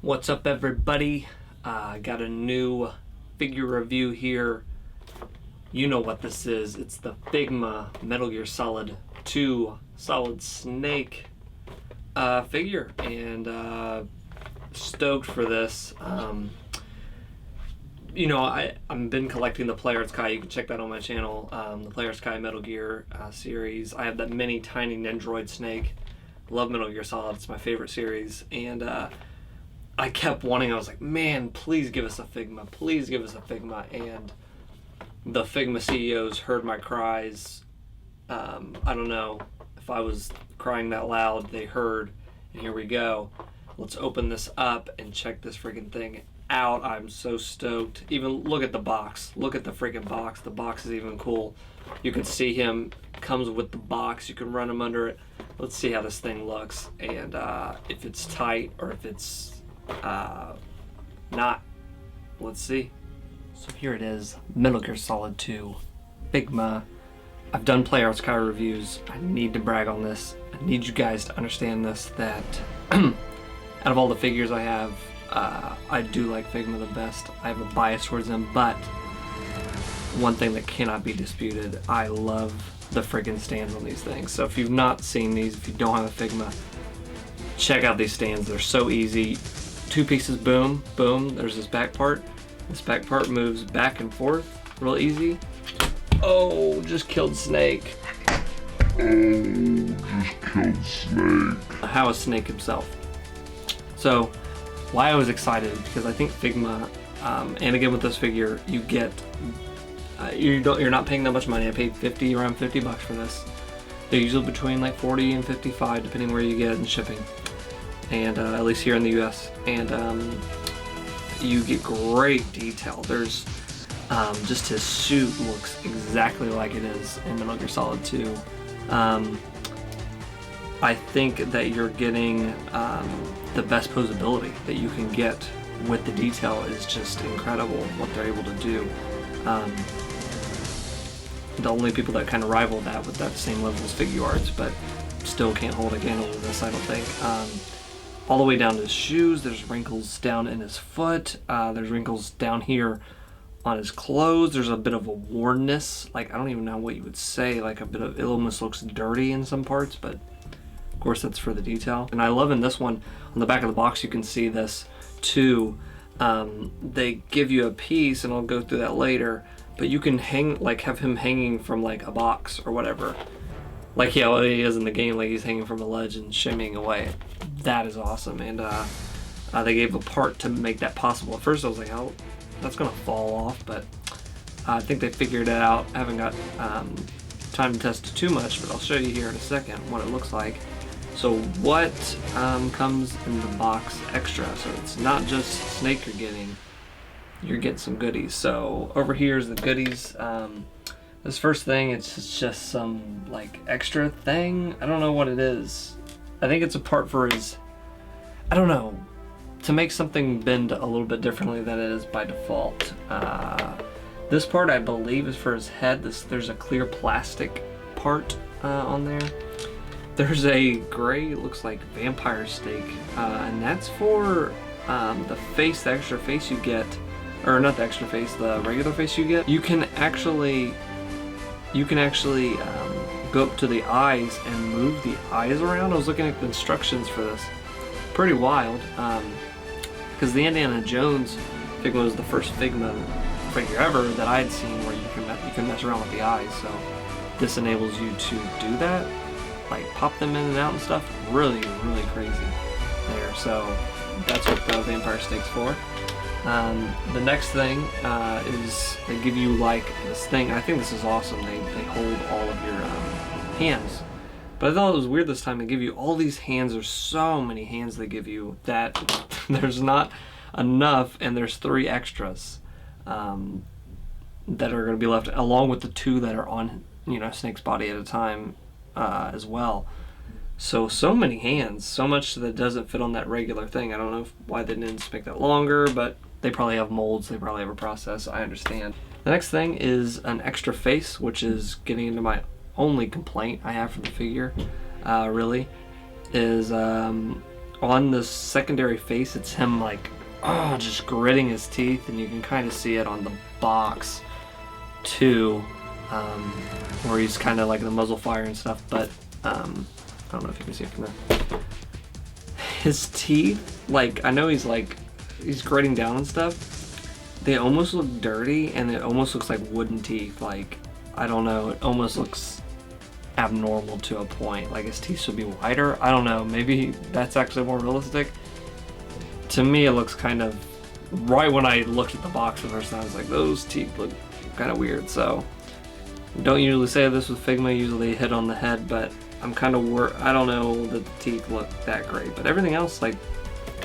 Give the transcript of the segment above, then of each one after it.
What's up, everybody? Got a new figure review here. You know what this is. It's the Figma Metal Gear Solid 2 Solid Snake figure, and stoked for this. You know, I've been collecting the Player's Kai. You can check that on my channel. The Player's Kai Metal Gear series. I have that mini tiny Nendoroid Snake. Love Metal Gear Solid. It's my favorite series, and I kept wanting, I was like, man, please give us a Figma. Please give us a Figma. And the Figma CEOs heard my cries. I don't know if I was crying that loud. They heard, and here we go. Let's open this up and check this freaking thing out. I'm so stoked. Even look at the box. Look at the freaking box. The box is even cool. You can see him. Comes with the box. You can run him under it. Let's see how this thing looks, and if it's tight or if it's not. Let's see. So here it is, Metal Gear Solid 2 Figma. I've done Player's Kai reviews. I need to brag on this. I need you guys to understand this, that out of all the figures I have, I do like Figma the best. I have a bias towards them, but one thing that cannot be disputed, I love the friggin' stands on these things. So if you've not seen these, if you don't have a Figma, check out these stands. They're so easy. Two pieces, boom, boom. There's this back part. This back part moves back and forth real easy. Oh, just killed Snake. How is Snake himself? So why I was excited, because I think Figma, and again with this figure, you get, you're not paying that much money. I paid around 50 bucks for this. They're usually between like 40 and 55 depending where you get it in shipping, and at least here in the US. And you get great detail. There's just his suit looks exactly like it is in Metal Gear Solid 2. I think that you're getting the best posability that you can get with the detail. Is just incredible what they're able to do. The only people that kind of rival that with that same level as Figuarts, but still can't hold a candle to this, I don't think. All the way down to his shoes. There's wrinkles down in his foot. There's wrinkles down here on his clothes. There's a bit of a wornness. Like, I don't even know what you would say. Like a bit of, it almost looks dirty in some parts, but of course that's for the detail. And I love in this one, on the back of the box, you can see this too. They give you a piece, and I'll go through that later, but you can hang, like have him hanging from like a box or whatever. Like he is in the game, like he's hanging from a ledge and shimmying away. That is awesome. And they gave a part to make that possible. At first I was like, oh, that's gonna fall off, but I think they figured it out. I haven't got time to test it too much, but I'll show you here in a second what it looks like. So what comes in the box extra? So it's not just Snake you're getting some goodies. So over here is the goodies. This first thing, it's just some like extra thing. I don't know what it is. I think it's a part for his, I don't know, to make something bend a little bit differently than it is by default. This part I believe is for his head. There's a clear plastic part on there. There's a gray, looks like vampire steak, and that's for the face, the extra face you get, or not the extra face, the regular face you get. You can actually go up to the eyes and move the eyes around. I was looking at the instructions for this. Pretty wild, because the Indiana Jones Figma was the first Figma figure ever that I had seen where you can mess around with the eyes. So this enables you to do that, like pop them in and out and stuff. Really, really crazy there. So that's what the vampire steak's for. The next thing is they give you like this thing. I think this is awesome. They hold all of your hands. But I thought it was weird this time. They give you all these hands. There's so many hands they give you that there's not enough, and there's 3 extras that are going to be left, along with the 2 that are on, you know, Snake's body at a time as well. So many hands, so much that doesn't fit on that regular thing. I don't know why they didn't just make that longer, but they probably have molds, they probably have a process, I understand. The next thing is an extra face, which is getting into my only complaint I have for the figure, really, is on on the secondary face, it's him like, oh, just gritting his teeth, and you can kind of see it on the box too, where he's kind of like the muzzle fire and stuff. But I don't know if you can see it from there. His teeth, like, I know he's gritting down and stuff. They almost look dirty, and it almost looks like wooden teeth. Like, I don't know, it almost looks abnormal to a point. Like his teeth should be wider. I don't know, maybe that's actually more realistic. To me, it looks kind of, right when I looked at the box the first time, I was like, those teeth look kind of weird. So, don't usually say this with Figma, usually hit on the head, but I'm kind of I don't know that the teeth look that great. But everything else, like,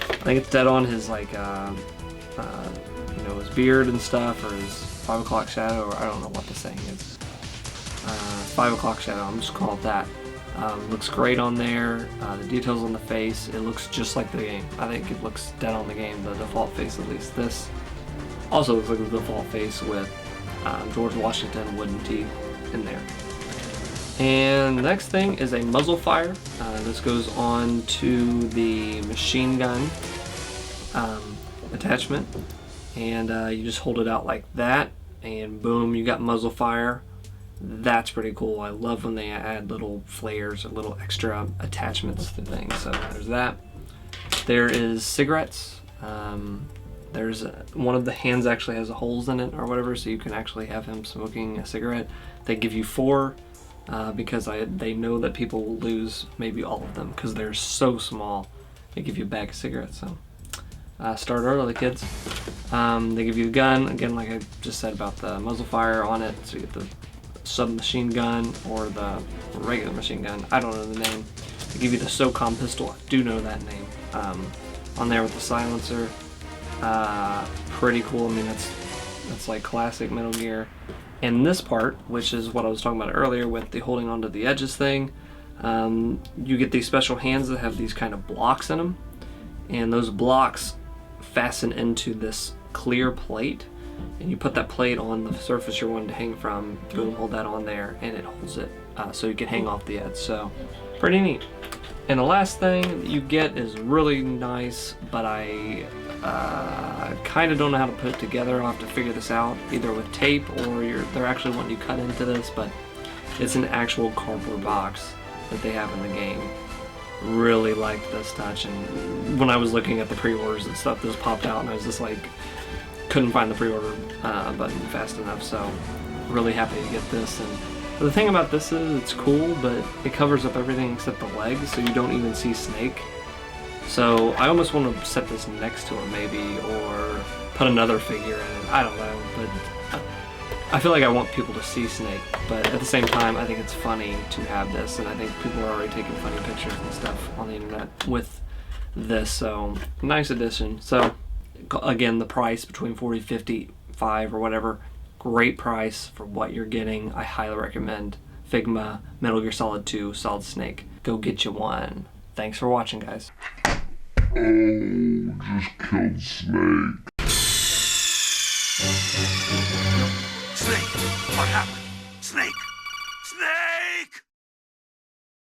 I think it's dead on his, like, you know, his beard and stuff, or his 5 o'clock shadow, or I don't know what the saying is. 5 o'clock shadow, I'm just calling it that. Looks great on there. The details on the face, it looks just like the game. I think it looks dead on the game, the default face at least. This also looks like the default face with George Washington wooden teeth in there. And the next thing is a muzzle fire. This goes on to the machine gun attachment, and you just hold it out like that, and boom, you got muzzle fire. That's pretty cool. I love when they add little flares or little extra attachments to things. So there's that. There is cigarettes. There's one of the hands actually has holes in it or whatever, so you can actually have him smoking a cigarette. They give you 4 because they know that people will lose maybe all of them because they're so small. They give you a bag of cigarettes. So start early, kids. They give you a gun, again, like I just said about the muzzle fire on it, so you get the submachine gun or the regular machine gun. I don't know the name. They give you the SOCOM pistol. I do know that name. On there with the silencer. Pretty cool. I mean, that's like classic Metal Gear. And this part, which is what I was talking about earlier with the holding onto the edges thing, you get these special hands that have these kind of blocks in them, and those blocks fasten into this clear plate, and you put that plate on the surface you're wanting to hang from, boom, hold that on there, and it holds it so you can hang off the edge. So pretty neat. And the last thing that you get is really nice, but I kind of don't know how to put it together. I'll have to figure this out, either with tape or they're actually wanting you cut into this, but it's an actual cardboard box that they have in the game. Really like this touch, and when I was looking at the pre-orders and stuff, this popped out, and I was just like, couldn't find the pre-order button fast enough, so really happy to get this. And the thing about this is it's cool, but it covers up everything except the legs, so you don't even see Snake. So I almost want to set this next to it maybe, or put another figure in it. I don't know, but I feel like I want people to see Snake, but at the same time I think it's funny to have this, and I think people are already taking funny pictures and stuff on the internet with this, so nice addition. So again, the price between 40, 50, 5 or whatever, great price for what you're getting. I highly recommend Figma Metal Gear Solid 2 Solid Snake. Go get you one. Thanks for watching, guys. Oh, just killed Snake. Snake, what happened? Snake.